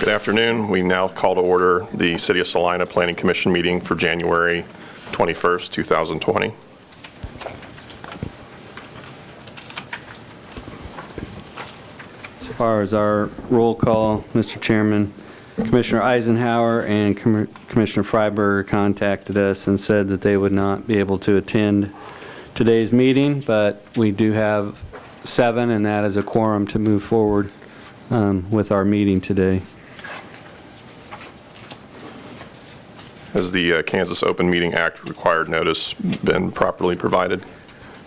Good afternoon. We now call to order the City of Salina Planning Commission meeting for January 21st, 2020. As far as our roll call, Mr. Chairman, Commissioner Eisenhower and Commissioner Freiberger contacted us and said that they would not be able to attend today's meeting, but we do have 7, and that is a quorum to move forward with our meeting today. Has the Kansas Open Meeting Act required notice been properly provided?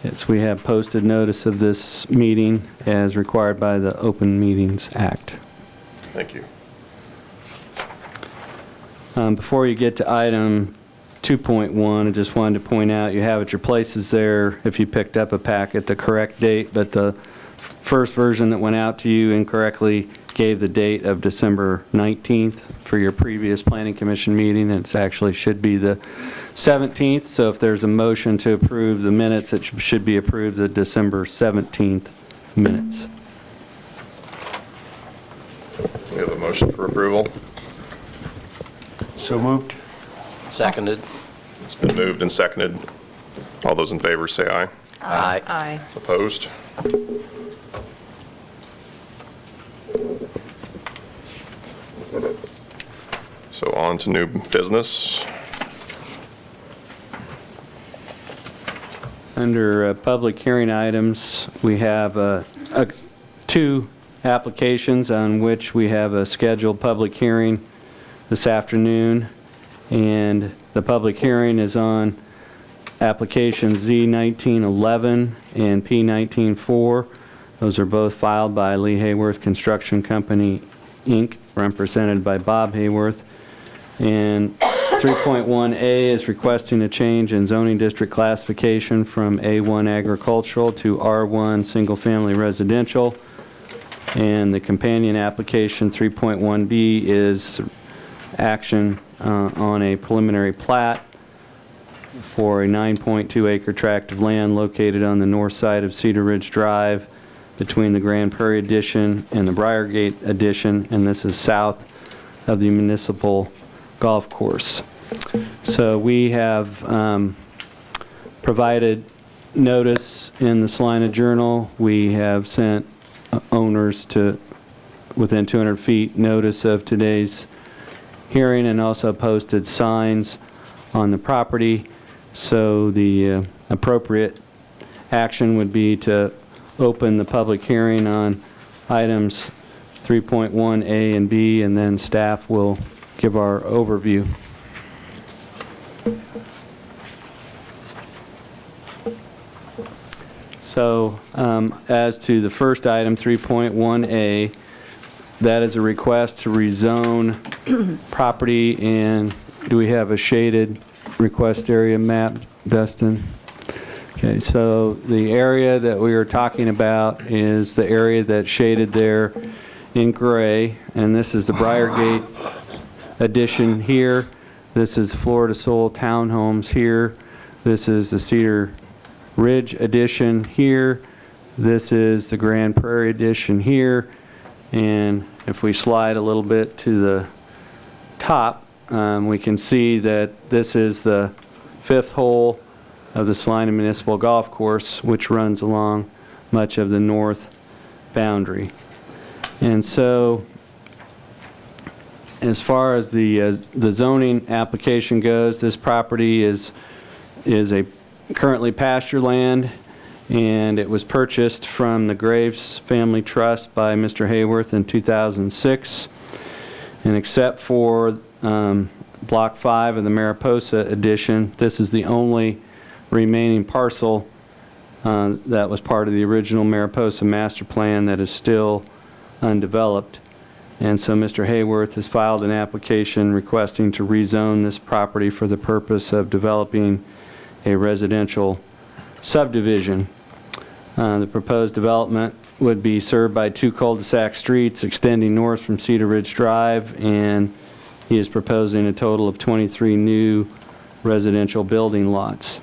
Yes, we have posted notice of this meeting as required by the Open Meetings Act. Thank you. Before you get to item 2.1, I just wanted to point out you have at your places there, if you picked up a packet, the correct date, but the first version that went out to you incorrectly gave the date of December 19th for your previous Planning Commission meeting. It actually should be the 17th, so if there's a motion to approve the minutes, it should be approved the December 17th minutes. We have a motion for approval. So moved. Seconded. It's been moved and seconded. All those in favor say aye. Aye. Aye. Opposed? So on to new business. Under public hearing items, we have 2 applications on which we have a scheduled public hearing this afternoon, and the public hearing is on application Z1911 and P194. Those are both filed by Lee Haworth Construction Company, Inc., represented by Bob Haworth. And 3.1A is requesting a change in zoning district classification from A1 agricultural to R1 single-family residential. And the companion application 3.1B is action on a preliminary plat for a 9.2 acre tract of land located on the north side of Cedar Ridge Drive between the Grand Prairie addition and the Briargate addition, and this is south of the municipal golf course. So we have provided notice in the Salina Journal. We have sent owners to within 200 feet notice of today's hearing, and also posted signs on the property. So the appropriate action would be to open the public hearing on items 3.1A and B, and then staff will give our overview. So as to the first item, 3.1A, that is a request to rezone property. And do we have a shaded request area map, Dustin? Okay, so the area that we are talking about is the area that's shaded there in gray, and this is the Briargate addition here. This is Florida Soul Townhomes here. This is the Cedar Ridge addition here. This is the Grand Prairie addition here. And if we slide a little bit to the top, we can see that this is the 5th hole of the Salina Municipal Golf Course, which runs along much of the north boundary. And so as far as the zoning application goes, this property is a currently pasture land, and it was purchased from the Graves Family Trust by Mr. Haworth in 2006. And except for Block 5 of the Mariposa addition, this is the only remaining parcel that was part of the original Mariposa master plan that is still undeveloped. And so Mr. Haworth has filed an application requesting to rezone this property for the purpose of developing a residential subdivision. The proposed development would be served by 2 cul-de-sac streets extending north from Cedar Ridge Drive, and he is proposing a total of 23 new residential building lots.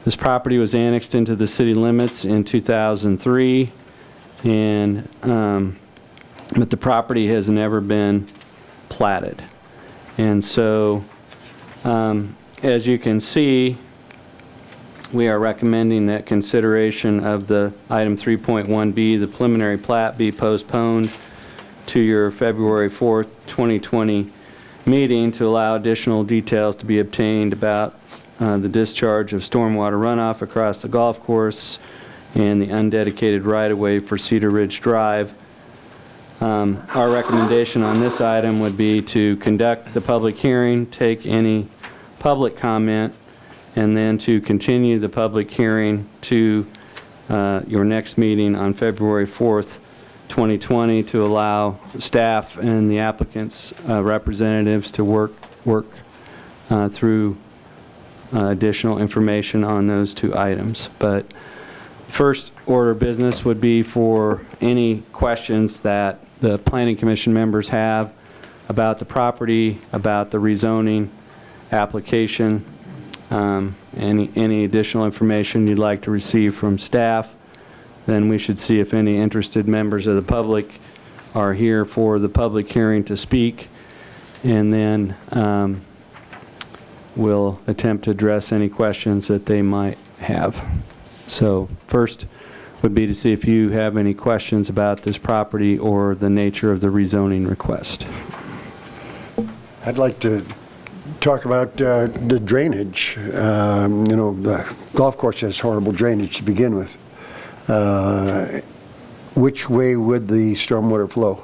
This property was annexed into the city limits in 2003, and but the property has never been platted. And so, as you can see, we are recommending that consideration of the item 3.1B, the preliminary plat, be postponed to your February 4th, 2020 meeting to allow additional details to be obtained about the discharge of stormwater runoff across the golf course and the undedicated right-of-way for Cedar Ridge Drive. Our recommendation on this item would be to conduct the public hearing, take any public comment, and then to continue the public hearing to your next meeting on February 4th, 2020, to allow staff and the applicant's representatives to work through additional information on those two items. But first order of business would be for any questions that the Planning Commission members have about the property, about the rezoning application, any additional information you'd like to receive from staff. Then we should see if any interested members of the public are here for the public hearing to speak, and then we'll attempt to address any questions that they might have. So first would be to see if you have any questions about this property or the nature of the rezoning request. I'd like to talk about the drainage. The golf course has horrible drainage to begin with. Which way would the stormwater flow?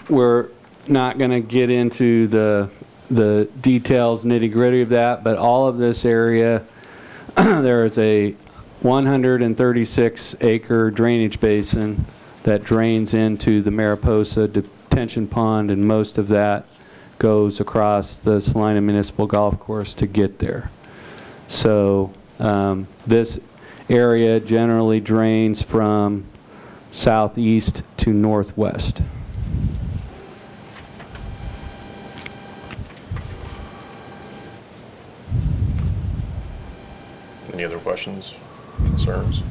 We're not going to get into the details, nitty-gritty of that, but all of this area, there is a 136-acre drainage basin that drains into the Mariposa detention pond, and most of that goes across the Salina Municipal Golf Course to get there. So this area generally drains from southeast to northwest. Any other questions, concerns?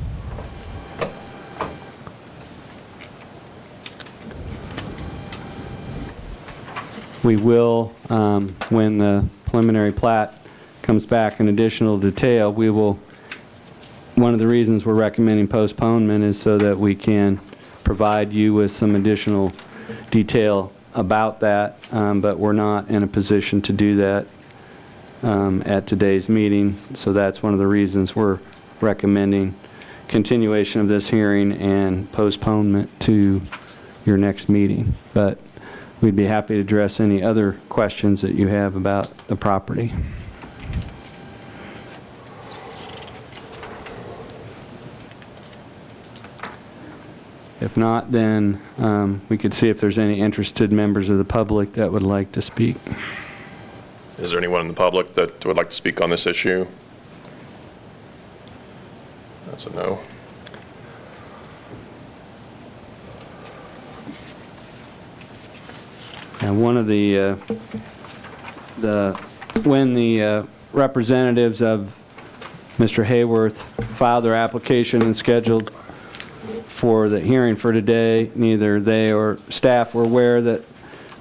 We will, when the preliminary plat comes back in additional detail, we will, one of the reasons we're recommending postponement is so that we can provide you with some additional detail about that, but we're not in a position to do that at today's meeting. So that's one of the reasons we're recommending continuation of this hearing and postponement to your next meeting. But we'd be happy to address any other questions that you have about the property. If not, then we could see if there's any interested members of the public that would like to speak. Is there anyone in the public that would like to speak on this issue? That's a no. And one of when the representatives of Mr. Haworth filed their application and scheduled for the hearing for today, neither they or staff were aware that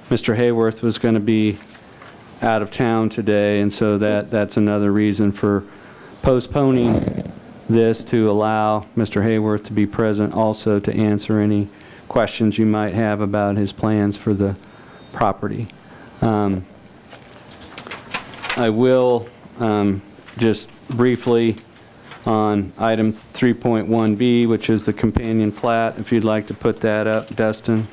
Mr. Haworth was going to be out of town today, and so that's another reason for postponing this, to allow Mr. Haworth to be present also to answer any questions you might have about his plans for the property. I will just briefly on item 3.1B, which is the companion plat, if you'd like to put that up, Dustin.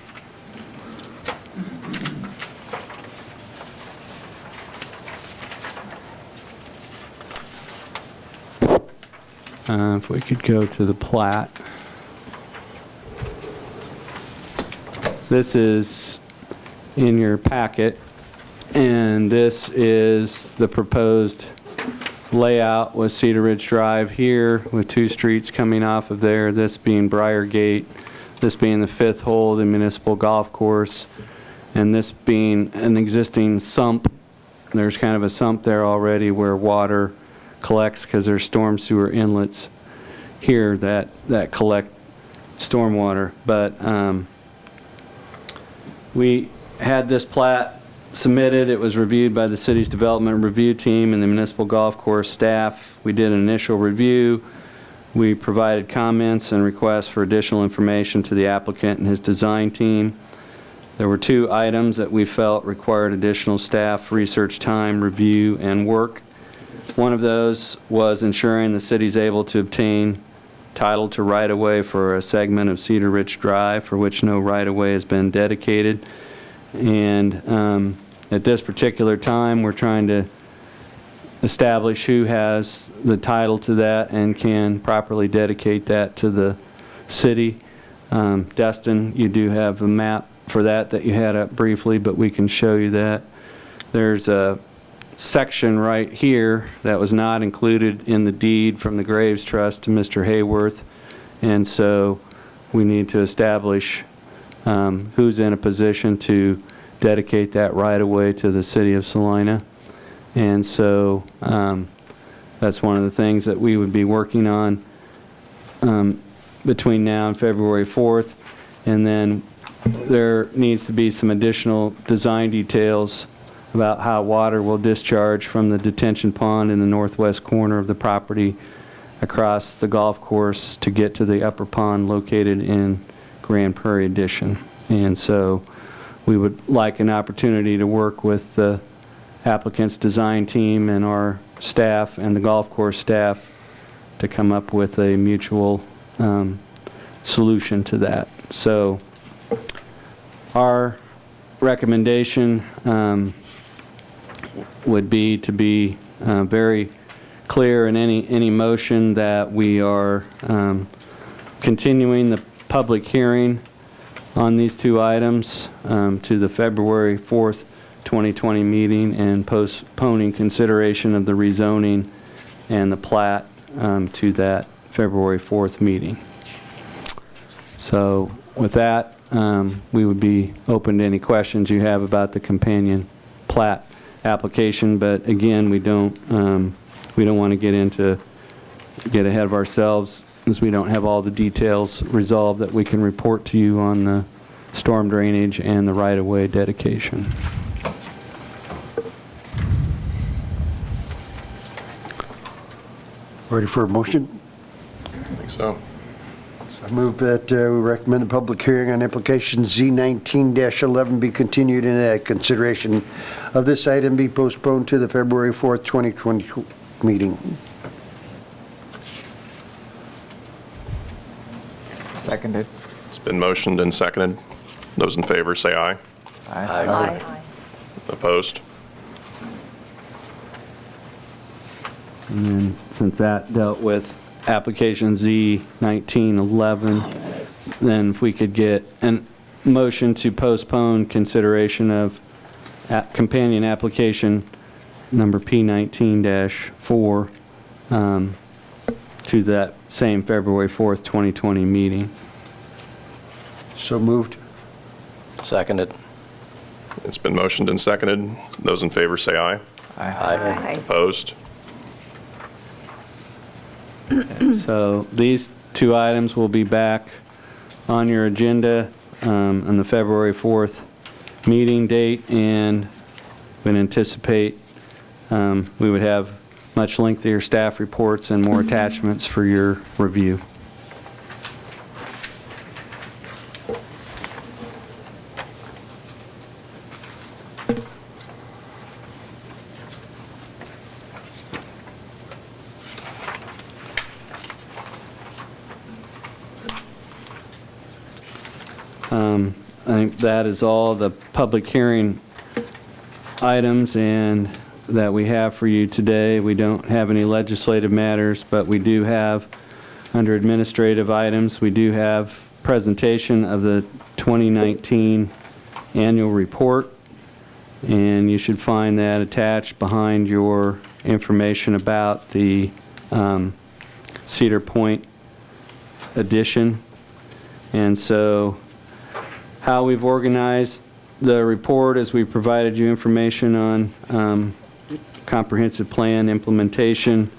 If we could go to the plat. This is in your packet, and this is the proposed layout with Cedar Ridge Drive here with two streets coming off of there, this being Briargate, this being the fifth hole of the municipal golf course, and this being an existing sump. There's kind of a sump there already where water collects because there's storm sewer inlets here that collect stormwater. But we had this plat submitted. It was reviewed by the city's development review team and the municipal golf course staff. We did an initial review. We provided comments and requests for additional information to the applicant and his design team. There were 2 items that we felt required additional staff research time, review, and work. One of those was ensuring the city's able to obtain title to right-of-way for a segment of Cedar Ridge Drive for which no right-of-way has been dedicated. And at this particular time, we're trying to establish who has the title to that and can properly dedicate that to the city. Dustin, you do have a map for that you had up briefly, but we can show you that. There's a section right here that was not included in the deed from the Graves Trust to Mr. Haworth, and so we need to establish who's in a position to dedicate that right-of-way to the city of Salina. And so that's one of the things that we would be working on between now and February 4th. And then there needs to be some additional design details about how water will discharge from the detention pond in the northwest corner of the property across the golf course to get to the upper pond located in Grand Prairie Addition. And so we would like an opportunity to work with the applicant's design team and our staff and the golf course staff to come up with a mutual solution to that. So our recommendation would be to be very clear in any motion that we are continuing the public hearing on these 2 items to the February 4th, 2020 meeting and postponing consideration of the rezoning and the plat to that February 4th meeting. So with that, we would be open to any questions you have about the companion plat application. But again, we don't want to get ahead of ourselves, as we don't have all the details resolved that we can report to you on the storm drainage and the right-of-way dedication. Ready for a motion? I think so. I move that we recommend a public hearing on application Z19-11 be continued and that consideration of this item be postponed to the February 4th, 2020 meeting. Seconded. It's been motioned and seconded. Those in favor say aye. Aye. Opposed? And then, since that dealt with application Z1911, then if we could get a motion to postpone consideration of companion application number P19-4 to that same February 4th, 2020 meeting. So moved. Seconded. It's been motioned and seconded. Those in favor say aye. Aye. Opposed? So these 2 items will be back on your agenda on the February 4th meeting date, and we anticipate we would have much lengthier staff reports and more attachments for your review. I think that is all the public hearing items and that we have for you today. We don't have any legislative matters, but we do have, under administrative items, we do have presentation of the 2019 annual report, and you should find that attached behind your information about the Cedar Point addition. And so how we've organized the report is we provided you information on comprehensive plan implementation,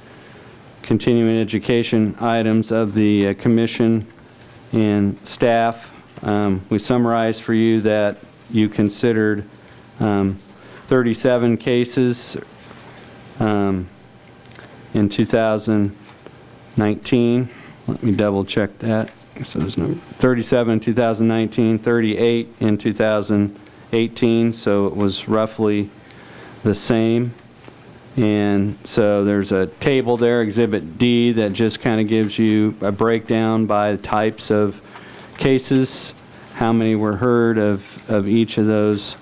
continuing education items of the commission, and staff. We summarized for you that you considered 37 cases in 2019. Let me double check that. So there's no 37 in 2019, 38 in 2018, so it was roughly the same. And so there's a table there, Exhibit D, that just kind of gives you a breakdown by types of cases, how many were heard of each of those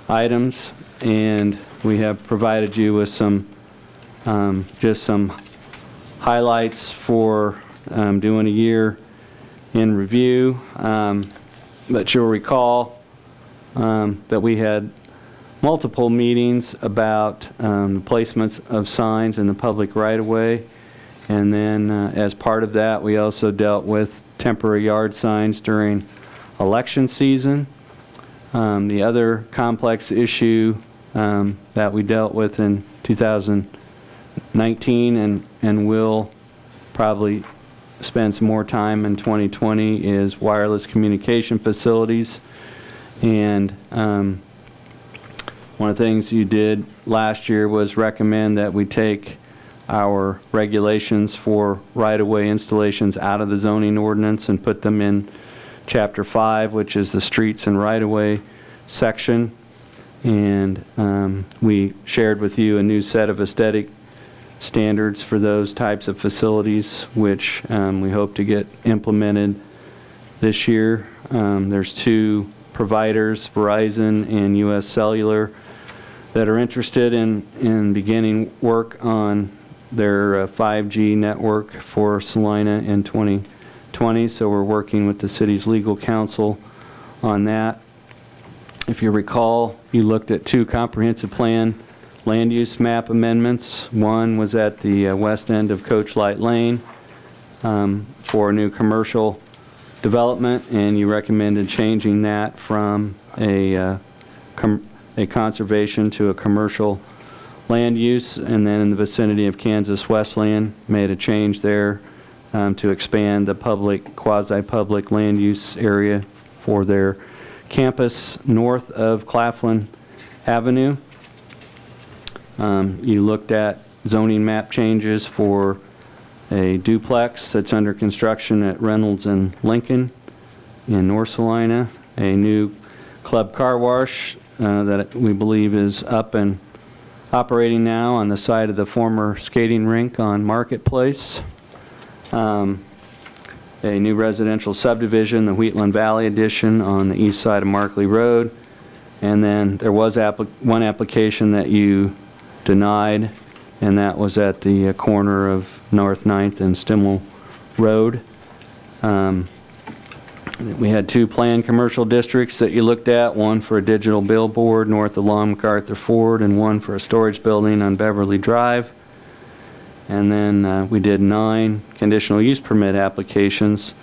items. And we have provided you with some, just some highlights for doing a year in review. But you'll recall that we had multiple meetings about the placements of signs in the public right-of-way. And then as part of that, we also dealt with temporary yard signs during election season. The other complex issue that we dealt with in 2019 and will probably spend some more time in 2020 is wireless communication facilities. And one of the things you did last year was recommend that we take our regulations for right-of-way installations out of the zoning ordinance and put them in Chapter 5, which is the streets and right-of-way section. And we shared with you a new set of aesthetic standards for those types of facilities, which we hope to get implemented this year. There's two providers, Verizon and US Cellular, that are interested in beginning work on their 5G network for Salina in 2020. So we're working with the city's legal counsel on that. If you recall, you looked at two comprehensive plan land use map amendments. One was at the west end of Coach Light Lane for a new commercial development, and you recommended changing that from a conservation to a commercial land use. And then in the vicinity of Kansas Westland, made a change there to expand the public, quasi-public land use area for their campus north of Claflin Avenue. You looked at zoning map changes for a duplex that's under construction at Reynolds and Lincoln in North Salina, a new club car wash that we believe is up and operating now on the side of the former skating rink on Marketplace, a new residential subdivision, the Wheatland Valley Edition on the east side of Markley Road, and then there was one application that you denied, and that was at the corner of North 9th and Stimmel Road. We had two planned commercial districts that you looked at, one for a digital billboard north of Long MacArthur Ford and one for a storage building on Beverly Drive. And then we did 9 conditional use permit applications.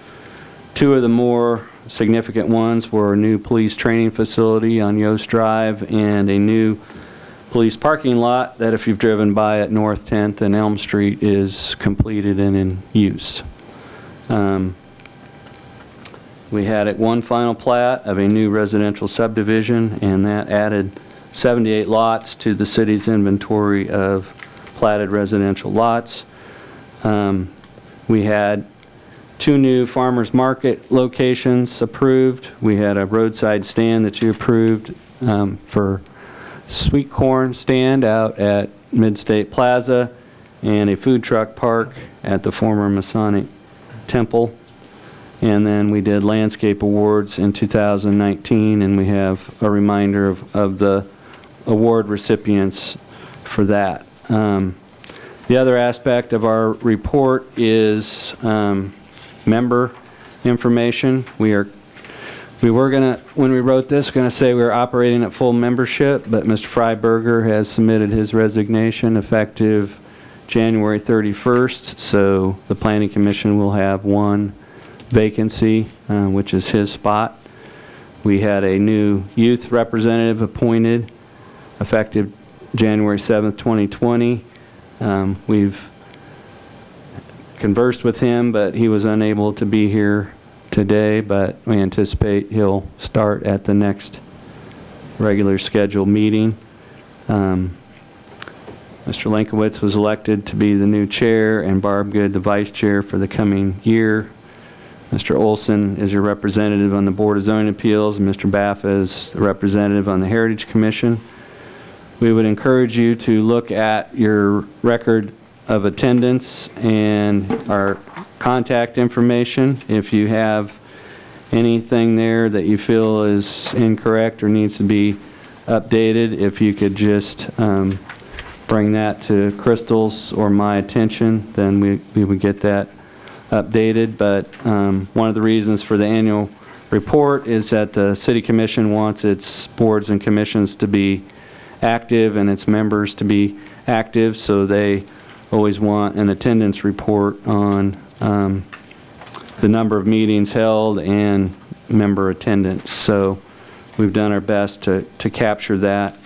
Two of the more significant ones were a new police training facility on Yost Drive and a new police parking lot that, if you've driven by at North 10th and Elm Street, is completed and in use. We had one final plat of a new residential subdivision, and that added 78 lots to the city's inventory of platted residential lots. We had 2 new farmers market locations approved. We had a roadside stand that you approved for sweet corn stand out at Midstate Plaza, and a food truck park at the former Masonic Temple. And then we did landscape awards in 2019, and we have a reminder of the award recipients for that. The other aspect of our report is member information. We were going to, when we wrote this, going to say we were operating at full membership, but Mr. Freiberger has submitted his resignation effective January 31st, so the Planning Commission will have 1 vacancy, which is his spot. We had a new youth representative appointed effective January 7th, 2020. We've conversed with him, but he was unable to be here today, but we anticipate he'll start at the next regular scheduled meeting. Mr. Lenkowitz was elected to be the new chair and Barb Good the vice chair for the coming year. Mr. Olson is your representative on the Board of Zoning Appeals, and Mr. Baffa is the representative on the Heritage Commission. We would encourage you to look at your record of attendance and our contact information. If you have anything there that you feel is incorrect or needs to be updated, if you could just bring that to Crystal's or my attention, then we would get that updated. But one of the reasons for the annual report is that the City Commission wants its boards and commissions to be active and its members to be active, so they always want an attendance report on the number of meetings held and member attendance. So we've done our best to capture that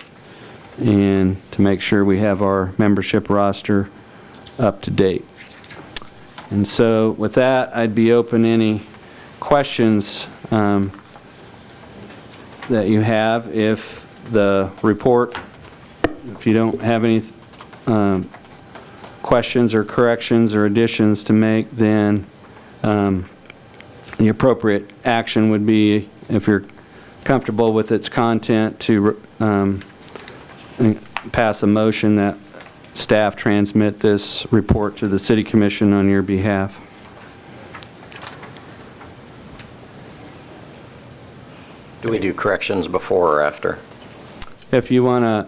and to make sure we have our membership roster up to date. And so with that, I'd be open to any questions that you have. If the report, if you don't have any questions or corrections or additions to make, then the appropriate action would be, if you're comfortable with its content, to pass a motion that staff transmit this report to the City Commission on your behalf. Do we do corrections before or after? If you wanna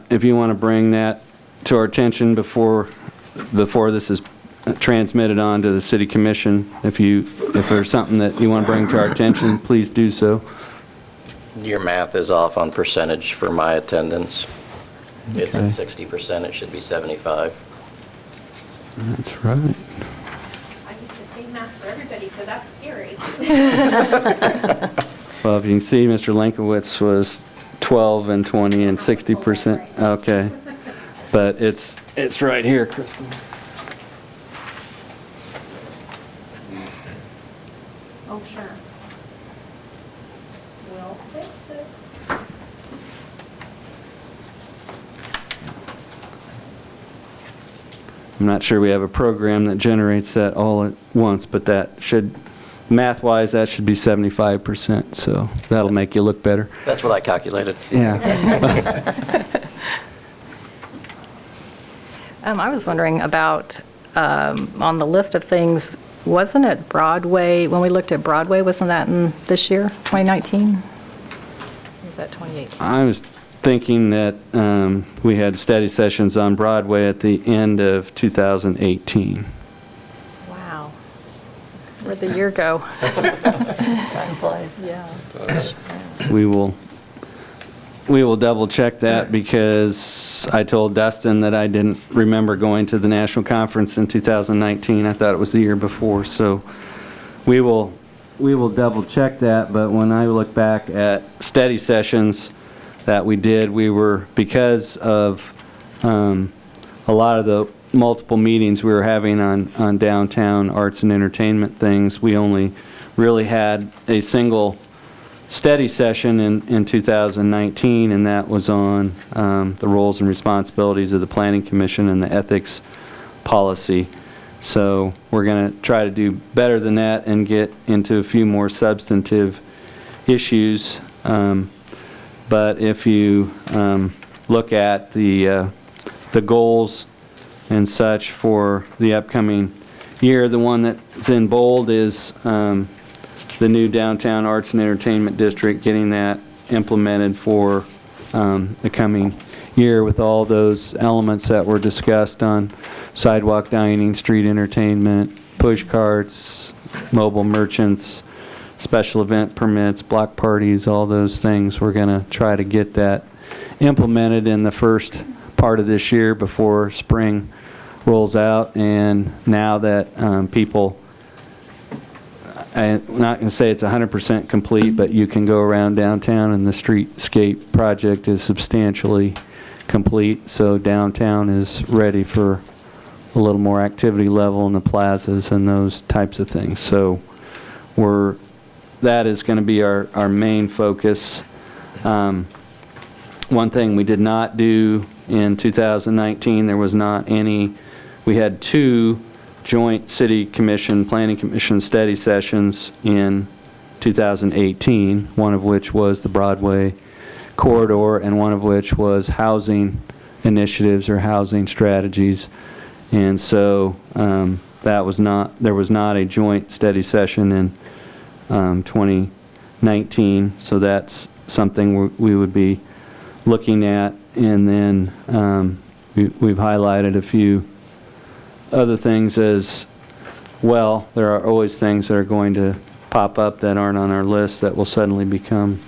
bring that to our attention before this is transmitted on to the City Commission, if there's something that you want to bring to our attention, please do so. Your math is off on percentage for my attendance. It's at Okay. 60%, it should be 75. That's right. I used the same math for everybody, so that's scary. Well, if you can see, Mr. Lenkowitz was 12 and 20 and 60%. Okay. But it's right here, Kristen. Oh, sure. We'll fix it. I'm not sure we have a program that generates that all at once, but that should, math-wise, that should be 75%, so that'll make you look better. That's what I calculated. Yeah. I was wondering about, on the list of things, wasn't it Broadway, when we looked at Broadway, wasn't that in this year, 2019? Or was that 2018? I was thinking that we had study sessions on Broadway at the end of 2018. Wow. Where'd the year go? Time flies. Yeah. We will double check that, because I told Dustin that I didn't remember going to the national conference in 2019. I thought it was the year before, so we will double check that. But when I look back at study sessions that we did, we were, because of a lot of the multiple meetings we were having on downtown arts and entertainment things, we only really had a single study session in 2019, and that was on the roles and responsibilities of the Planning Commission and the ethics policy. So we're going to try to do better than that and get into a few more substantive issues. But if you look at the goals and such for the upcoming year, the one that's in bold is the new downtown arts and entertainment district, getting that implemented for the coming year with all those elements that were discussed on sidewalk dining, street entertainment, push carts, mobile merchants, special event permits, block parties, all those things. We're going to try to get that implemented in the first part of this year before spring rolls out. And now that people, I'm not going to say it's 100% complete, but you can go around downtown and the streetscape project is substantially complete. So downtown is ready for a little more activity level in the plazas and those types of things. So we're that is going to be our main focus. One thing we did not do in 2019, there was not any, we had 2 joint city commission, planning commission study sessions in 2018, one of which was the Broadway corridor and one of which was housing initiatives or housing strategies. And so there was not a joint study session in 2019, so that's something we would be looking at. And then we've highlighted a few other things as well. There are always things that are going to pop up that aren't on our list that will suddenly become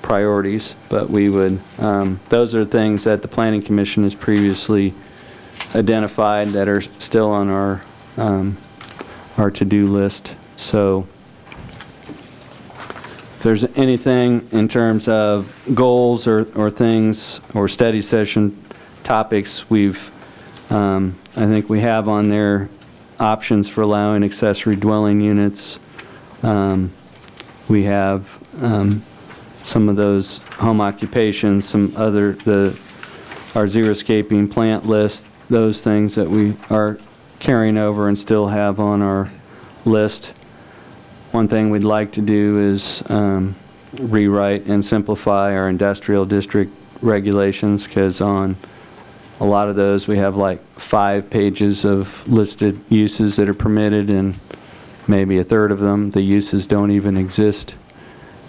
priorities, but we would, those are things that the Planning Commission has previously identified that are still on our to-do list. So if there's anything in terms of goals or things or study session topics, we've, I think we have on there options for allowing accessory dwelling units. We have some of those home occupations, some other, our xeriscaping plant list, those things that we are carrying over and still have on our list. One thing we'd like to do is rewrite and simplify our industrial district regulations, because on a lot of those we have like 5 pages of listed uses that are permitted, and maybe a third of them, the uses don't even exist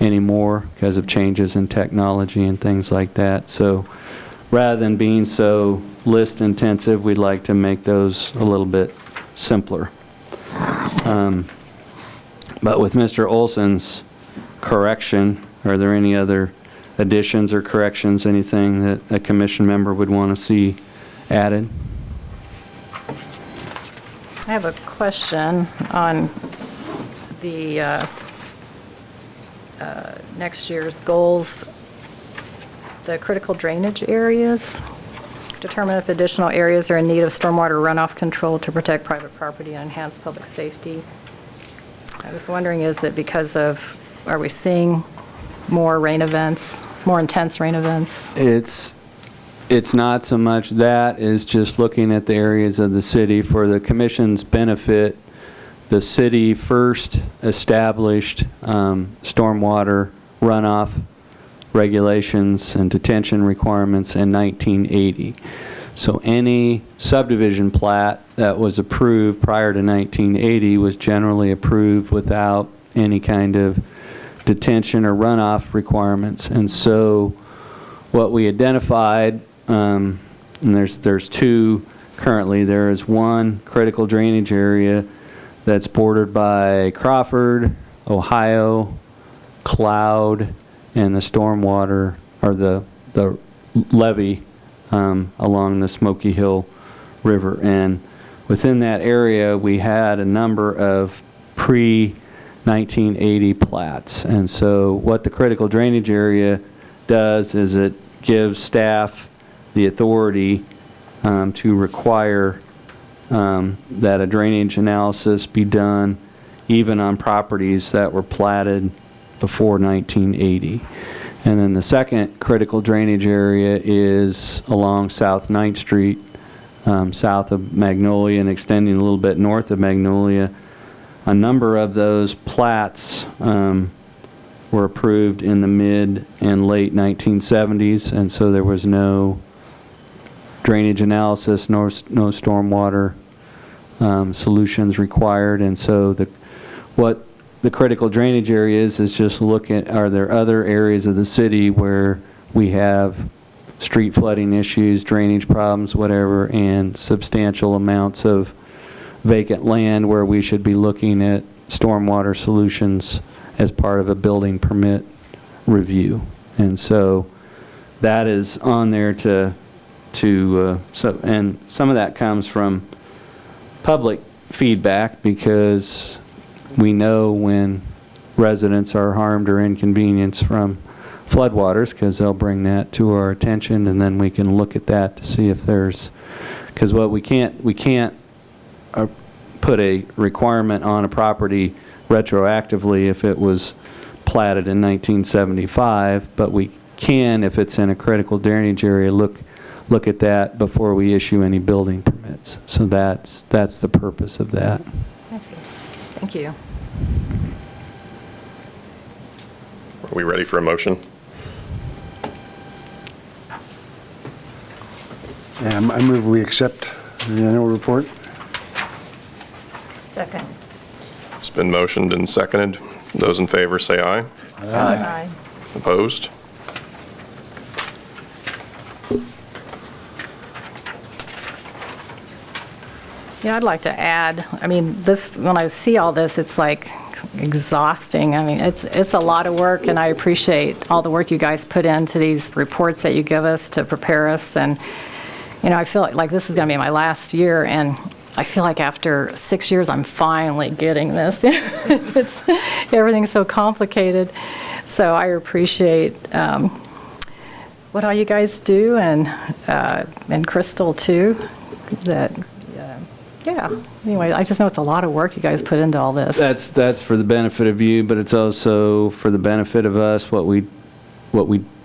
anymore because of changes in technology and things like that. So rather than being so list intensive, we'd like to make those a little bit simpler. But with Mr. Olson's correction, are there any other additions or corrections, anything that a commission member would want to see added? I have a question on the next year's goals. The critical drainage areas. Determine if additional areas are in need of stormwater runoff control to protect private property and enhance public safety. I was wondering, is it because of, are we seeing more rain events, more intense rain events? It's not so much that, is just looking at the areas of the city. For the commission's benefit, the city first established stormwater runoff regulations and detention requirements in 1980. So any subdivision plat that was approved prior to 1980 was generally approved without any kind of detention or runoff requirements. And so what we identified, and there's 2 currently. There is one critical drainage area that's bordered by Crawford, Ohio, Cloud, and the stormwater, or the levee along the Smoky Hill River. And within that area, we had a number of pre-1980 plats. And so what the critical drainage area does is it gives staff the authority to require that a drainage analysis be done even on properties that were platted before 1980. And then the second critical drainage area is along South 9th Street, south of Magnolia and extending a little bit north of Magnolia. A number of those plats were approved in the mid and late 1970s, and so there was no drainage analysis nor no stormwater solutions required. And so what the critical drainage areas is just look at, are there other areas of the city where we have street flooding issues, drainage problems, whatever, and substantial amounts of vacant land where we should be looking at stormwater solutions as part of a building permit review. And so that is on there and some of that comes from public feedback, because we know when residents are harmed or inconvenienced from floodwaters, because they'll bring that to our attention, and then we can look at that to see if there's, because what we can't put a requirement on a property retroactively if it was platted in 1975, but we can, if it's in a critical drainage area, look at that before we issue any building permits. So that's the purpose of that. I see. Thank you. Are we ready for a motion? I move we accept the annual report. Second. It's been motioned and seconded. Those in favor say aye. Aye. Opposed? Yeah, I'd like to add, I mean, this, when I see all this, it's like exhausting. I mean, it's a lot of work, and I appreciate all the work you guys put into these reports that you give us to prepare us. And, you know, I feel like this is going to be my last year, and I feel like after 6 years, I'm finally getting this. Everything's so complicated. So I appreciate what all you guys do, and Crystal, too, that... Yeah. Anyway, I just know it's a lot of work you guys put into all this. That's for the benefit of you, but it's also for the benefit of us, what we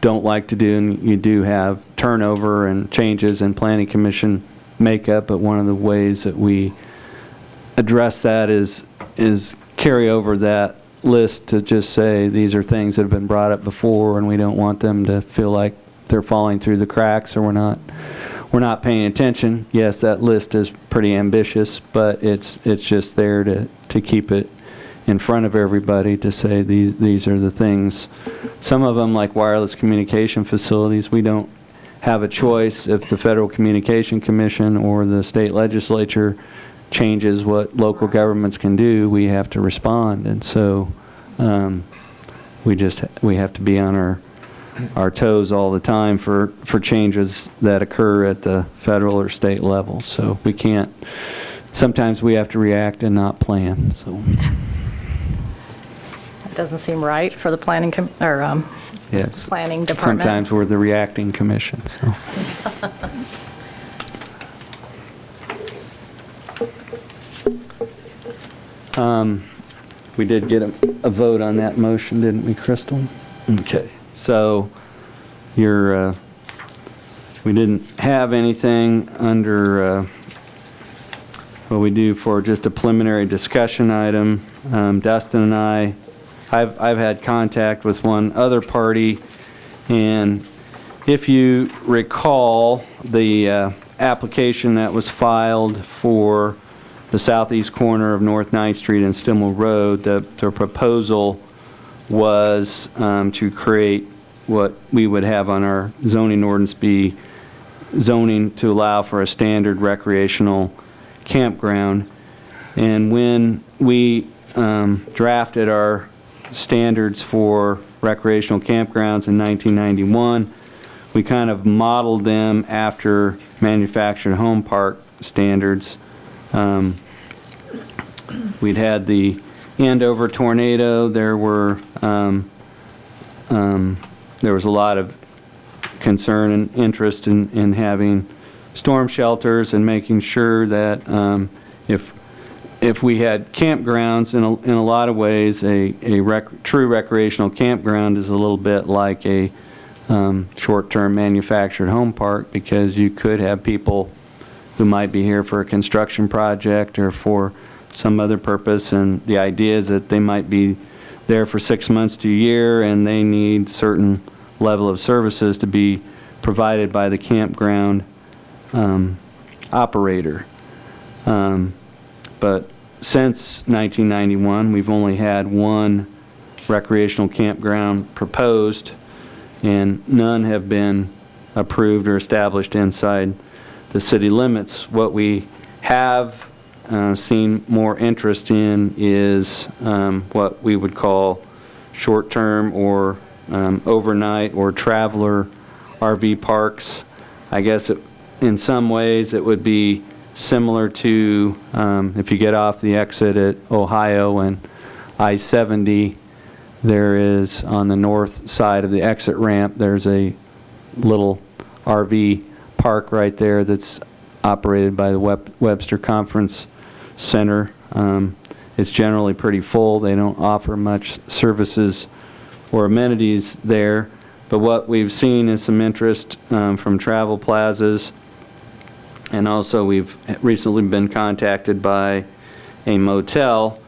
don't like to do, and you do have turnover and changes in planning commission makeup, but one of the ways that we address that is carry over that list to just say these are things that have been brought up before, and we don't want them to feel like they're falling through the cracks or we're not paying attention. Yes, that list is pretty ambitious, but it's just there to keep it in front of everybody to say these are the things. Some of them, like wireless communication facilities, we don't have a choice. If the Federal Communication Commission or the state legislature changes what local governments can do, we have to respond. And so we have to be on our toes all the time for changes that occur at the federal or state level. So we can't, sometimes we have to react and not plan. So It doesn't seem right for the planning yes, planning department. sometimes we're the reacting commission. So we did get a vote on that motion, didn't we, Crystal? Okay. So we didn't have anything under what we do for just a preliminary discussion item. Dustin and I've had contact with one other party, and if you recall the application that was filed for the southeast corner of North 9th Street and Stimmel Road, the proposal was to create what we would have on our zoning ordinance be zoning to allow for a standard recreational campground. And when we drafted our standards for recreational campgrounds in 1991, we kind of modeled them after manufactured home park standards. We'd had the Andover tornado. There was a lot of concern and interest in having storm shelters and making sure that if we had campgrounds, in a lot of ways, a true recreational campground is a little bit like a short-term manufactured home park, because you could have people who might be here for a construction project or for some other purpose, and the idea is that they might be there for 6 months to a year, and they need certain level of services to be provided by the campground operator. But since 1991, we've only had one recreational campground proposed, and none have been approved or established inside the city limits. What we have seen more interest in is what we would call short-term or overnight or traveler RV parks. I guess in some ways it would be similar to if you get off the exit at Ohio and I-70, there is on the north side of the exit ramp, there's a little RV park right there that's operated by the Webster Conference Center. It's generally pretty full. They don't offer much services or amenities there. But what we've seen is some interest from travel plazas, and also we've recently been contacted by a motel,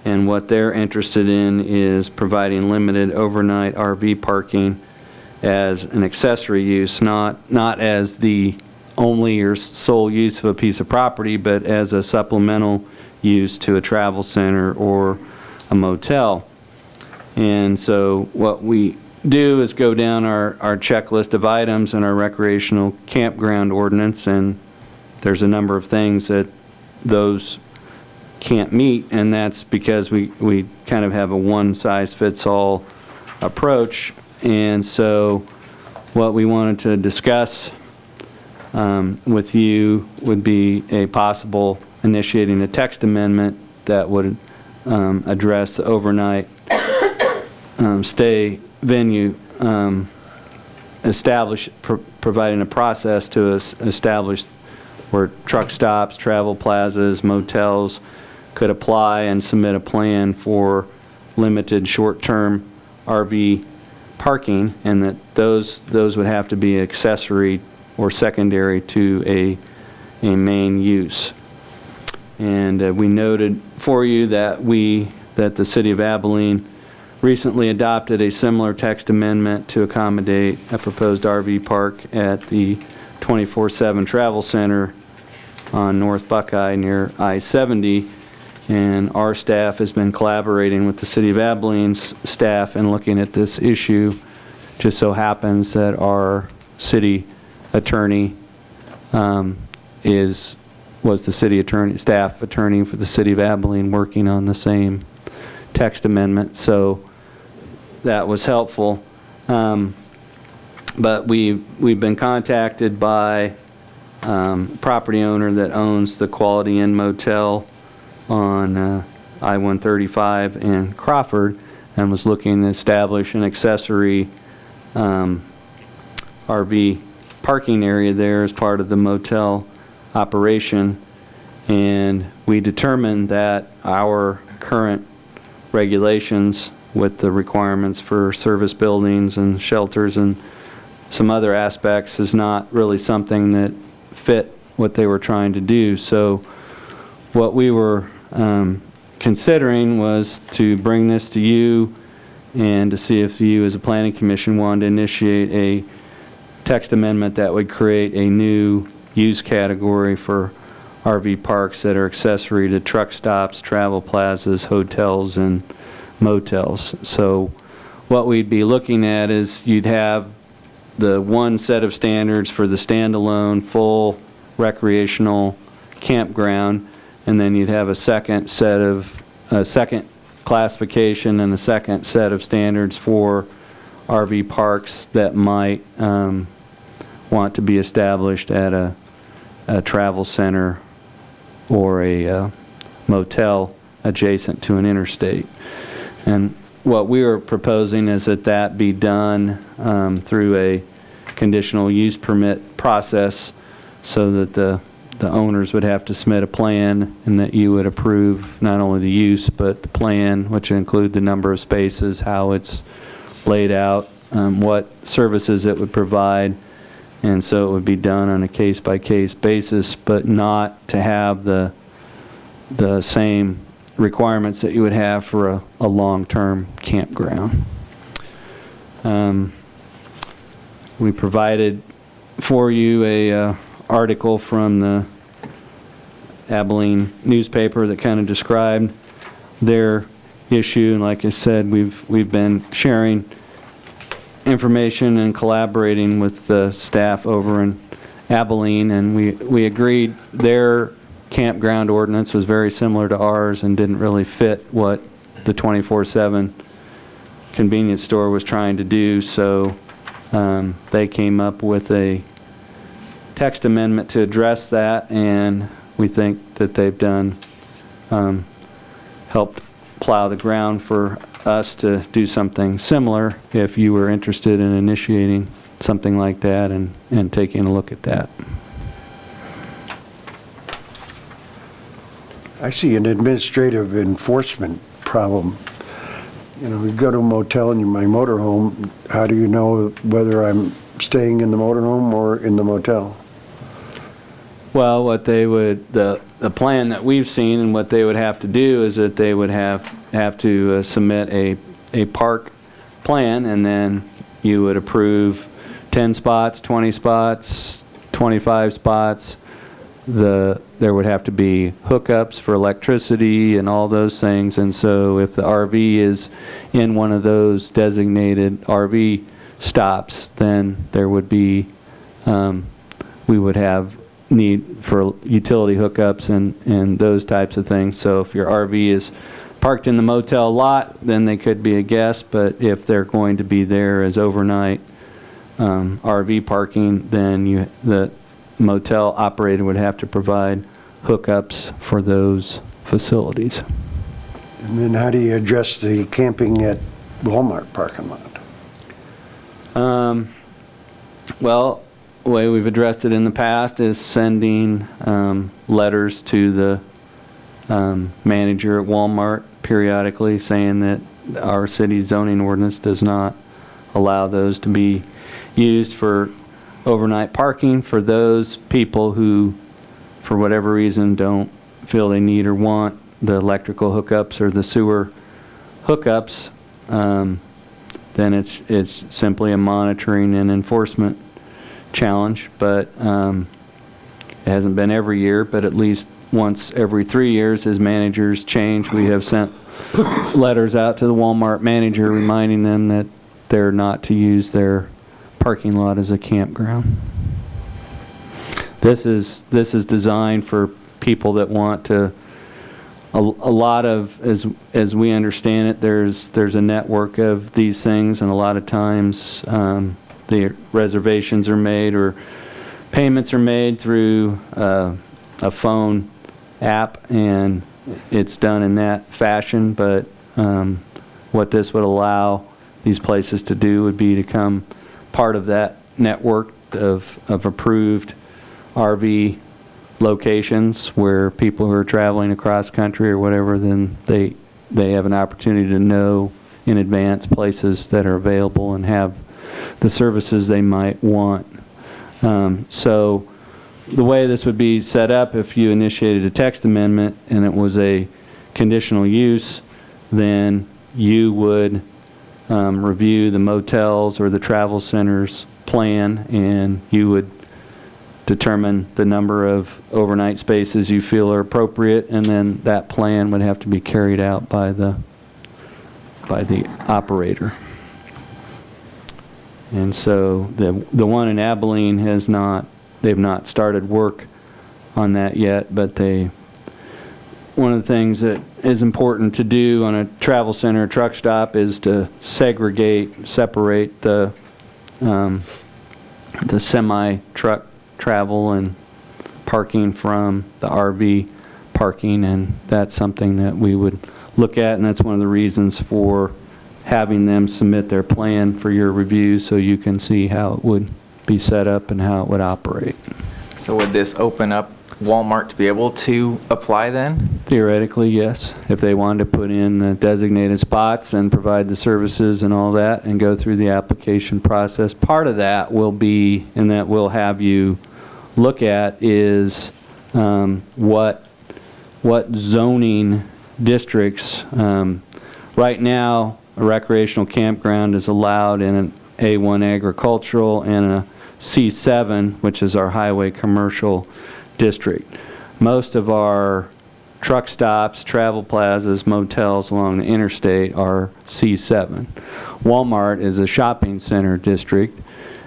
and what they're interested in is providing limited overnight RV parking as an accessory use, not as the only or sole use of a piece of property, but as a supplemental use to a travel center or a motel. And so what we do is go down our checklist of items in our recreational campground ordinance, and there's a number of things that those can't meet, and that's because we kind of have a one-size-fits-all approach. And so what we wanted to discuss with you would be a possible initiating a text amendment that would address the overnight stay venue, providing a process to establish where truck stops, travel plazas, motels could apply and submit a plan for limited short-term RV parking, and that those would have to be accessory or secondary to a main use. And we noted for you that the City of Abilene recently adopted a similar text amendment to accommodate a proposed RV park at the 24/7 Travel Center on North Buckeye near I-70. And our staff has been collaborating with the City of Abilene's staff in looking at this issue. Just so happens that our city attorney was the city attorney, staff attorney for the City of Abilene, working on the same text amendment. So that was helpful. But we've been contacted by property owner that owns the Quality Inn Motel on I-135 in Crawford, and was looking to establish an accessory RV parking area there as part of the motel operation. And we determined that our current regulations with the requirements for service buildings and shelters and some other aspects is not really something that fit what they were trying to do. So what we were considering was to bring this to you and to see if you as a planning commission wanted to initiate a text amendment that would create a new use category for RV parks that are accessory to truck stops, travel plazas, hotels, and motels. So what we'd be looking at is you'd have the one set of standards for the standalone full recreational campground, and then you'd have a second classification and a second set of standards for RV parks that might want to be established at a travel center or a motel adjacent to an interstate. And what we were proposing is that be done through a conditional use permit process, so that the owners would have to submit a plan, and that you would approve not only the use but the plan, which would include the number of spaces, how it's laid out, what services it would provide. And so it would be done on a case-by-case basis, but not to have the same requirements that you would have for a long-term campground. We provided for you a article from the Abilene newspaper that kind of described their issue, and like I said, we've been sharing information and collaborating with the staff over in Abilene, and we agreed their campground ordinance was very similar to ours and didn't really fit what the 24/7 convenience store was trying to do. So they came up with a text amendment to address that, and we think that they've done helped plow the ground for us to do something similar if you were interested in initiating something like that and taking a look at that. I see an administrative enforcement problem. You know, we go to a motel in my motorhome, how do you know whether I'm staying in the motorhome or in the motel? Well, what they would, the plan that we've seen and what they would have to do is that they would have to submit a park plan, and then you would approve 10 spots, 20 spots, 25 spots. There would have to be hookups for electricity and all those things, and so if the RV is in one of those designated RV stops, then there would be, we would have need for utility hookups and those types of things. So if your RV is parked in the motel lot, then they could be a guest, but if they're going to be there as overnight RV parking, then the motel operator would have to provide hookups for those facilities. And then how do you address the camping at Walmart parking lot? Well, the way we've addressed it in the past is sending letters to the manager at Walmart periodically saying that our city zoning ordinance does not allow those to be used for overnight parking for those people who, for whatever reason, don't feel they need or want the electrical hookups or the sewer hookups. Then it's simply a monitoring and enforcement challenge, but it hasn't been every year, but at least once every 3 years as managers change, we have sent letters out to the Walmart manager reminding them that they're not to use their parking lot as a campground. This is designed for people that want to, a lot of, as we understand it, there's a network of these things, and a lot of times the reservations are made or payments are made through a phone app, and it's done in that fashion. But what this would allow these places to do would be to come part of that network of approved RV locations where people who are traveling across country or whatever, then they have an opportunity to know in advance places that are available and have the services they might want. So the way this would be set up, if you initiated a text amendment and it was a conditional use, then you would review the motels or the travel center's plan, and you would determine the number of overnight spaces you feel are appropriate, and then that plan would have to be carried out by the operator. And so the one in Abilene they've not started work on that yet, but one of the things that is important to do on a travel center or truck stop is to separate the semi-truck travel and parking from the RV parking, and that's something that we would look at, and that's one of the reasons for having them submit their plan for your review so you can see how it would be set up and how it would operate. So would this open up Walmart to be able to apply then? Theoretically, yes. If they wanted to put in the designated spots and provide the services and all that and go through the application process. Part of that will be, and that we'll have you look at, is what zoning districts. Right now, a recreational campground is allowed in an A1 agricultural and a C7, which is our highway commercial district. Most of our truck stops, travel plazas, motels along the interstate are C7. Walmart is a shopping center district,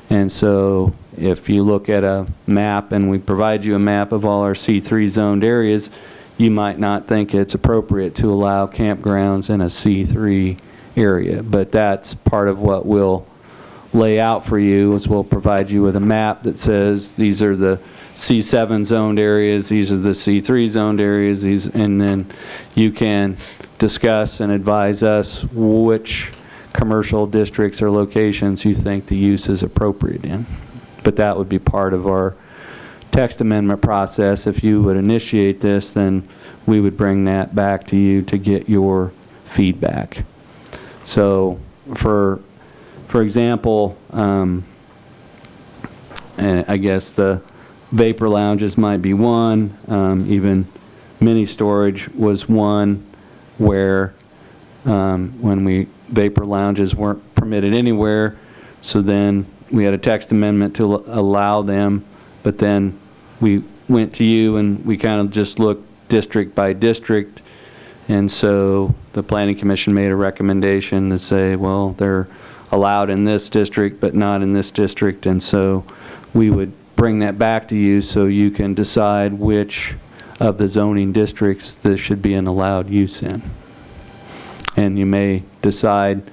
and so if you look at a map, and we provide you a map of all our C3 zoned areas, you might not think it's appropriate to allow campgrounds in a C3 area, but that's part of what we'll lay out for you. Is we'll provide you with a map that says these are the C7 zoned areas, these are the C3 zoned areas, and then you can discuss and advise us which commercial districts or locations you think the use is appropriate in. But that would be part of our text amendment process. If you would initiate this, then we would bring that back to you to get your feedback. So for example, and I guess the vapor lounges might be one, even mini storage was one where when vapor lounges weren't permitted anywhere, so then we had a text amendment to allow them, but then we went to you and we kind of just looked district by district, and so the Planning Commission made a recommendation to say, well, they're allowed in this district but not in this district, and so we would bring that back to you so you can decide which of the zoning districts this should be an allowed use in. And you may decide,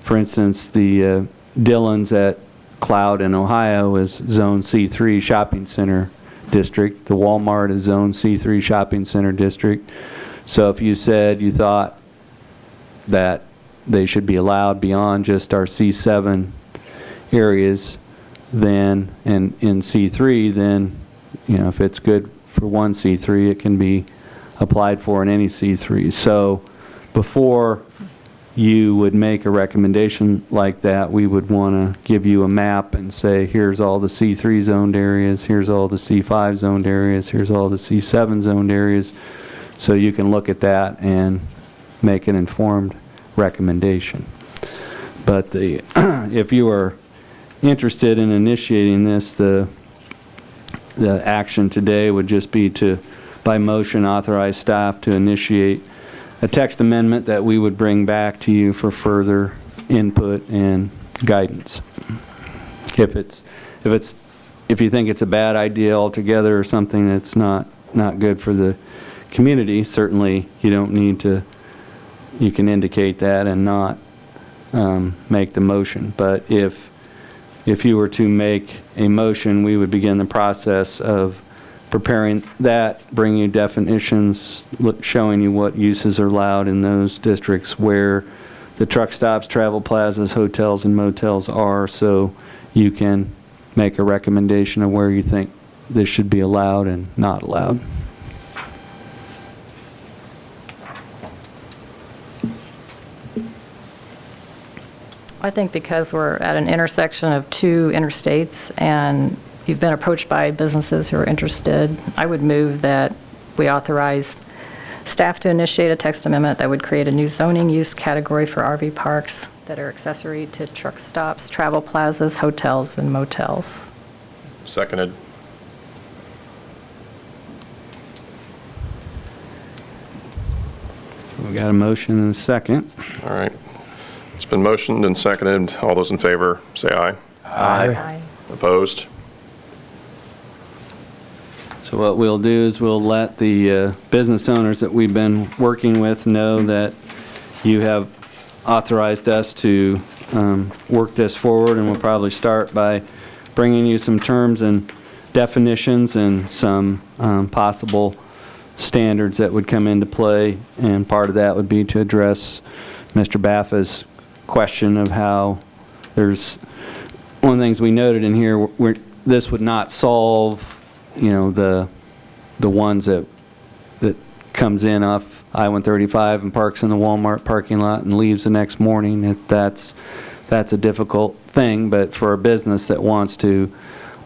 for instance, the Dillon's at Cloud in Ohio is Zone C3 Shopping Center District. The Walmart is Zone C3 Shopping Center District. So if you said you thought that they should be allowed beyond just our C7 areas, then, and in C3, then, you know, if it's good for one C3, it can be applied for in any C3. So before you would make a recommendation like that, we would want to give you a map and say, here's all the C3 zoned areas, here's all the C5 zoned areas, here's all the C7 zoned areas, so you can look at that and make an informed recommendation. But if you are interested in initiating this, the action today would just be to, by motion, authorize staff to initiate a text amendment that we would bring back to you for further input and guidance. If you think it's a bad idea altogether or something that's not good for the community, certainly you don't need to, you can indicate that and not make the motion. But if you were to make a motion, we would begin the process of preparing that, bringing you definitions, showing you what uses are allowed in those districts where the truck stops, travel plazas, hotels, and motels are, so you can make a recommendation of where you think this should be allowed and not allowed. I think because we're at an intersection of two interstates and you've been approached by businesses who are interested, I would move that we authorize staff to initiate a text amendment that would create a new zoning use category for RV parks that are accessory to truck stops, travel plazas, hotels, and motels. Seconded. So we got a motion and a second. All right. It's been motioned and seconded. All those in favor, say aye. Aye. Opposed? So what we'll do is we'll let the business owners that we've been working with know that you have authorized us to work this forward, and we'll probably start by bringing you some terms and definitions and some possible standards that would come into play, and part of that would be to address Mr. Baffa's question of how there's, one of the things we noted in here, this would not solve, you know, the ones that comes in off I-135 and parks in the Walmart parking lot and leaves the next morning. That's a difficult thing, but for a business that wants to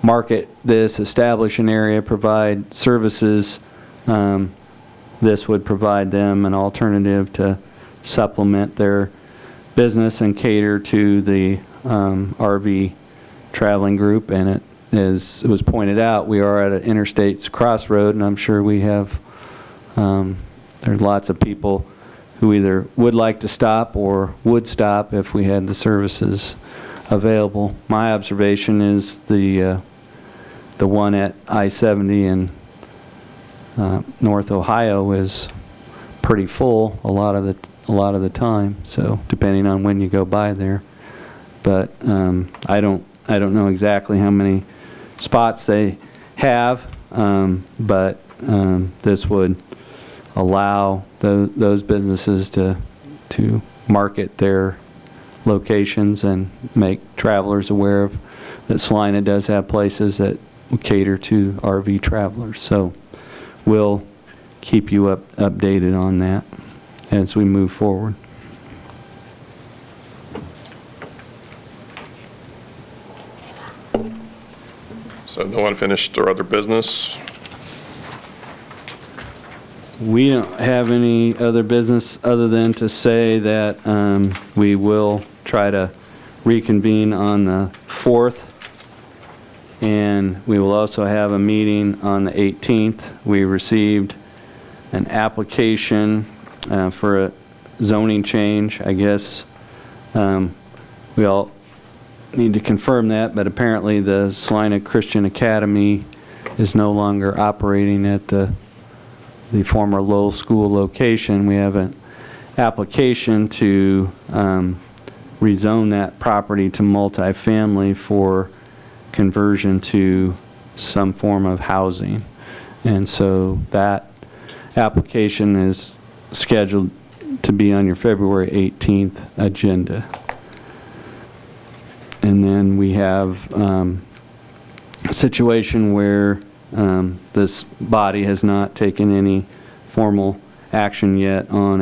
market this, establish an area, provide services, this would provide them an alternative to supplement their business and cater to the RV traveling group. And as it was pointed out, we are at an interstate's crossroad, and I'm sure we have, there's lots of people who either would like to stop or would stop if we had the services available. My observation is the one at I-70 in North Ohio is pretty full a lot of the time. So depending on when you go by there, but I don't know exactly how many spots they have, but this would allow those businesses to market their locations and make travelers aware of that Salina does have places that cater to RV travelers. So we'll keep you updated on that as we move forward. So no unfinished or other business? We don't have any other business other than to say that we will try to reconvene on the 4th, and we will also have a meeting on the 18th. We received an application for a zoning change, I guess. We all need to confirm that, but apparently the Salina Christian Academy is no longer operating at the former Lowell School location. We have an application to rezone that property to multifamily for conversion to some form of housing. And so that application is scheduled to be on your February 18th agenda. And then we have a situation where this body has not taken any formal action yet on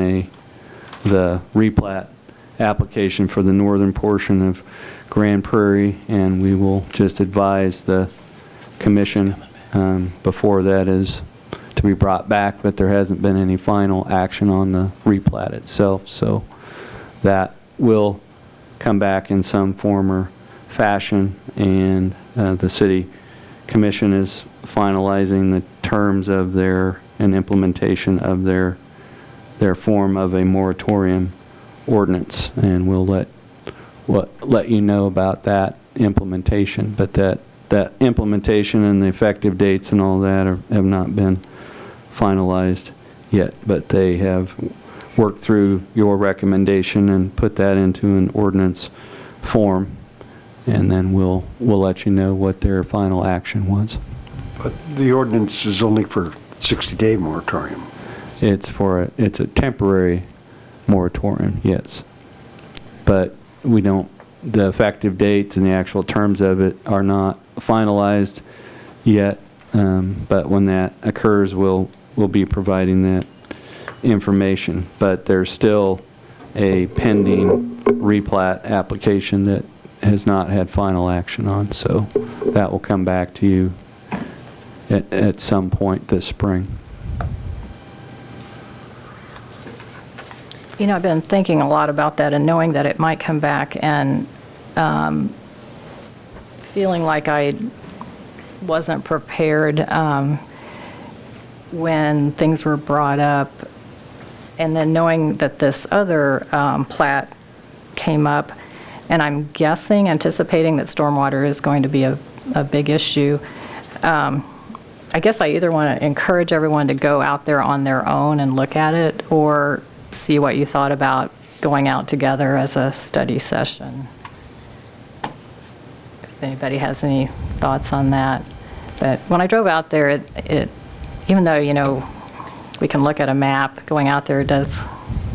the replat application for the northern portion of Grand Prairie, and we will just advise the commission before that is to be brought back, but there hasn't been any final action on the replat itself, so that will come back in some form or fashion, and the city commission is finalizing the terms of and implementation of their form of a moratorium ordinance, and we'll let you know about that implementation. But that implementation and the effective dates and all that have not been finalized yet, but they have worked through your recommendation and put that into an ordinance form, and then we'll let you know what their final action was. But the ordinance is only for 60-day moratorium. It's a temporary moratorium, yes. But the effective dates and the actual terms of it are not finalized yet. But when that occurs, we'll be providing that information. But there's still a pending replat application that has not had final action on, so that will come back to you at some point this spring. You know, I've been thinking a lot about that and knowing that it might come back, and feeling like I wasn't prepared when things were brought up, and then knowing that this other plat came up, and I'm guessing, anticipating that stormwater is going to be a big issue. I guess I either want to encourage everyone to go out there on their own and look at it, or see what you thought about going out together as a study session. If anybody has any thoughts on that. But when I drove out there, it even though, you know, we can look at a map, going out there does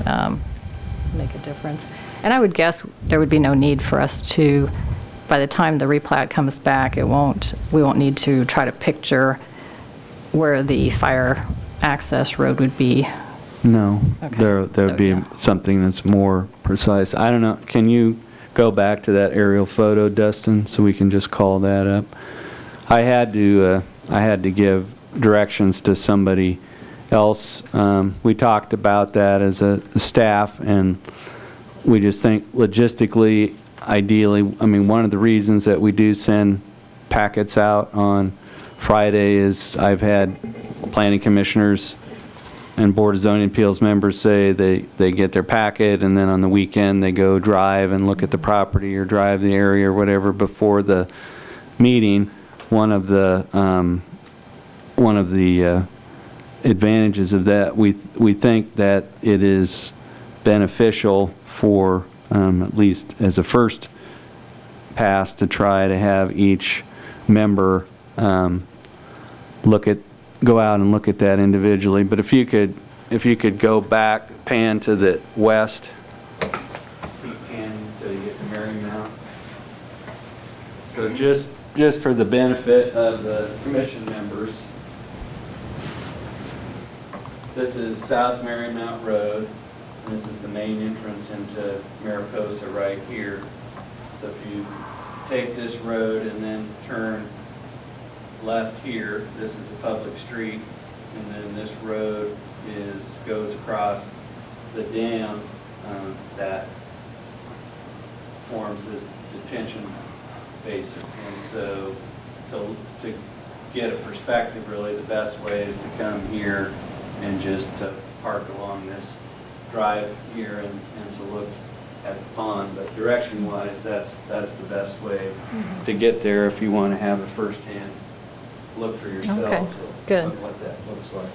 make a difference. And I would guess there would be no need for us to, by the time the replat comes back, we won't need to try to picture where the fire access road would be. No, Okay. there would be yeah. something that's more precise. I don't know, can you go back to that aerial photo, Dustin, so we can just call that up? I had to give directions to somebody else. We talked about that as a staff, and we just think logistically, ideally, I mean, one of the reasons that we do send packets out on Friday is I've had planning commissioners and Board of Zoning Appeals members say they get their packet, and then on the weekend they go drive and look at the property or drive the area or whatever before the meeting. One of the advantages of that, we think that it is beneficial for at least as a first pass to try to have each member go out and look at that individually. But if you could go back, pan to the west, pan until you get to Marymount. So just for the benefit of the commission members, this is South Marymount Road, and this is the main entrance into Mariposa right here. So if you take this road and then turn left here, this is a public street, and then this road goes across the dam that forms this detention basin. And so to get a perspective, really, the best way is to come here and just to park along this drive here and to look at the pond. But direction-wise, that's the best way to get there if you want to have a firsthand look for yourself. Okay, good. Of what that looks like.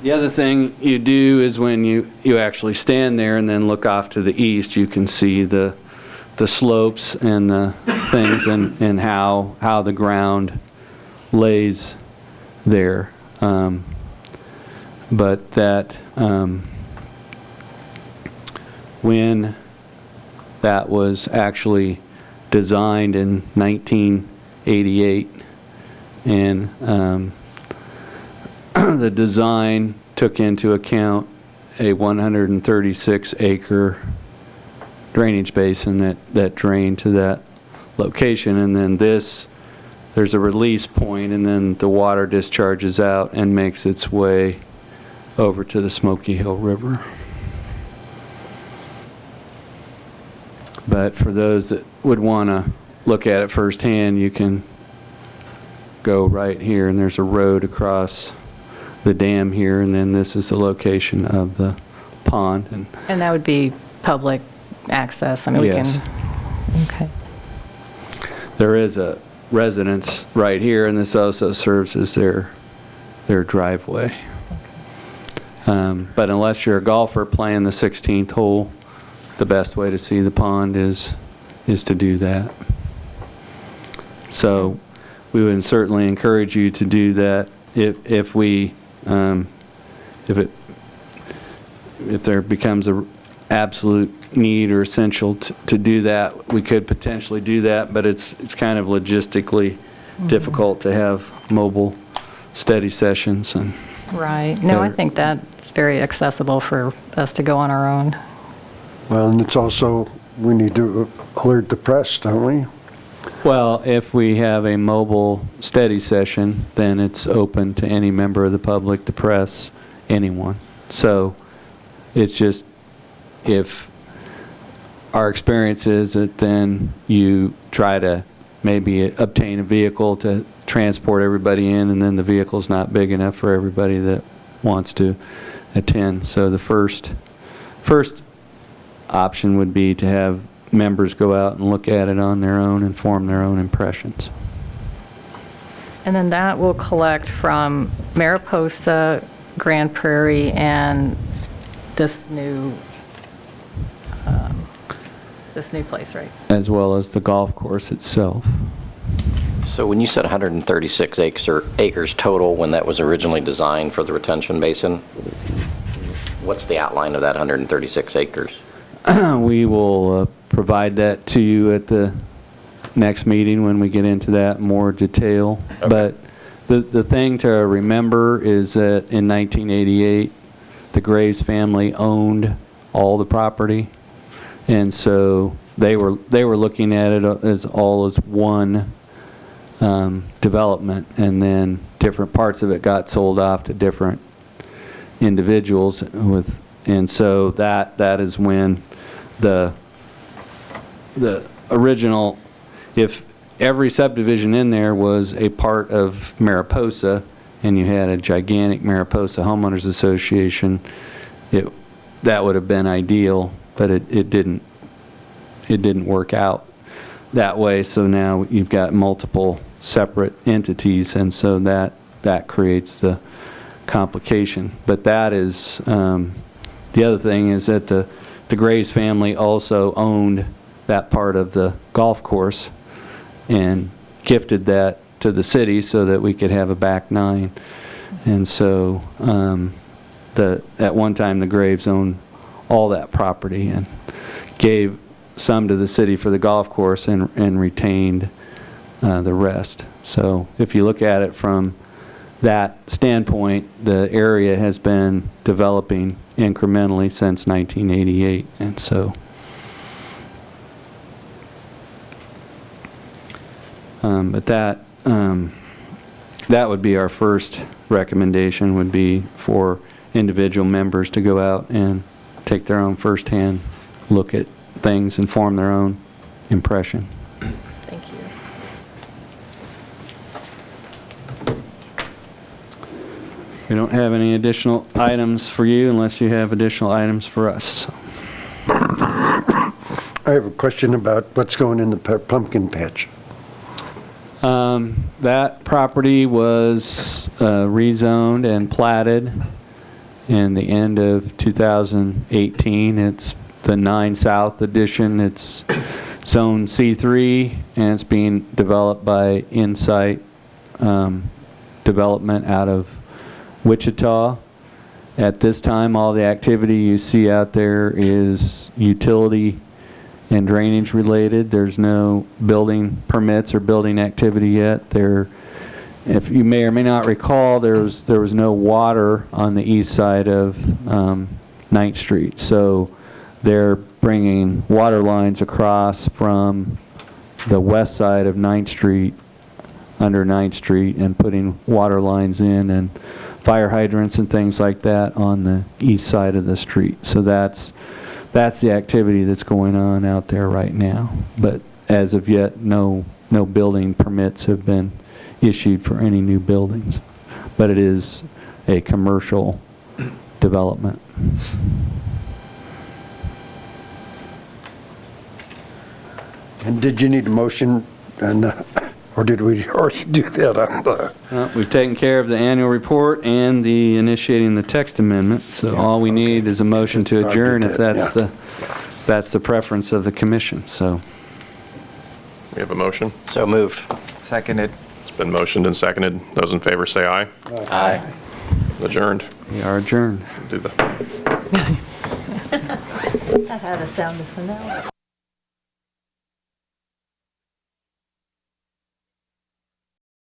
The other thing you do is when you actually stand there and then look off to the east, you can see the slopes and the things and how the ground lays there. But that when that was actually designed in 1988, and the design took into account a 136-acre drainage basin that drained to that location, and then there's a release point, and then the water discharges out and makes its way over to the Smoky Hill River. But for those that would want to look at it firsthand, you can go right here, and there's a road across the dam here, and then this is the location of the pond. And that would be public access? I mean, Yes. we can, okay. There is a residence right here, and this also serves as their driveway. But unless you're a golfer playing the 16th hole, the best way to see the pond is to do that. So we would certainly encourage you to do that. If there becomes a absolute need or essential to do that, we could potentially do that, but it's kind of logistically difficult to have mobile study sessions. And Right. No, I think that's very accessible for us to go on our own. Well, and it's also, we need to alert the press, don't we? well, if we have a mobile study session, then it's open to any member of the public, the press, anyone. So it's just, if our experience is that then you try to maybe obtain a vehicle to transport everybody in, and then the vehicle's not big enough for everybody that wants to attend. So the first option would be to have members go out and look at it on their own and form their own impressions. And then that will collect from Mariposa, Grand Prairie, and this new place, right? As well as the golf course itself. So when you said 136 acres total when that was originally designed for the retention basin, what's the outline of that 136 acres? We will provide that to you at the next meeting when we get into that in more detail. Okay. But the thing to remember is that in 1988, the Graves family owned all the property, and so they were looking at it as all as one development, and then different parts of it got sold off to different individuals and so that is when the original, if every subdivision in there was a part of Mariposa and you had a gigantic Mariposa Homeowners Association, that would have been ideal, but it didn't work out that way. So now you've got multiple separate entities, and so that creates the complication. But that is the other thing is that the Graves family also owned that part of the golf course and gifted that to the city so that we could have a back nine. And so at one time the Graves owned all that property and gave some to the city for the golf course and retained the rest. So if you look at it from that standpoint, the area has been developing incrementally since 1988, and so. But that would be our first recommendation, would be for individual members to go out and take their own firsthand look at things and form their own impression. Thank you. We don't have any additional items for you unless you have additional items for us. I have a question about what's going in the pumpkin patch. That property was rezoned and platted in the end of 2018. It's the 9 South Edition. It's Zone C3, and it's being developed by Insight Development out of Wichita. At this time, all the activity you see out there is utility and drainage related. There's no building permits or building activity yet. If you may or may not recall, there was no water on the east side of 9th Street. So they're bringing water lines across from the west side of 9th Street, under 9th Street, and putting water lines in and fire hydrants and things like that on the east side of the street. So that's the activity that's going on out there right now. But as of yet, no building permits have been issued for any new buildings. But it is a commercial development. And did you need a motion, or did we already do that on the? We've taken care of the annual report and the initiating the text amendment, so all we need is a motion to adjourn if that's the preference of the commission, so. We have a motion. So moved. Seconded. It's been motioned and seconded. Those in favor say aye. Aye. Adjourned. We are adjourned. Do the That had a sound of finale.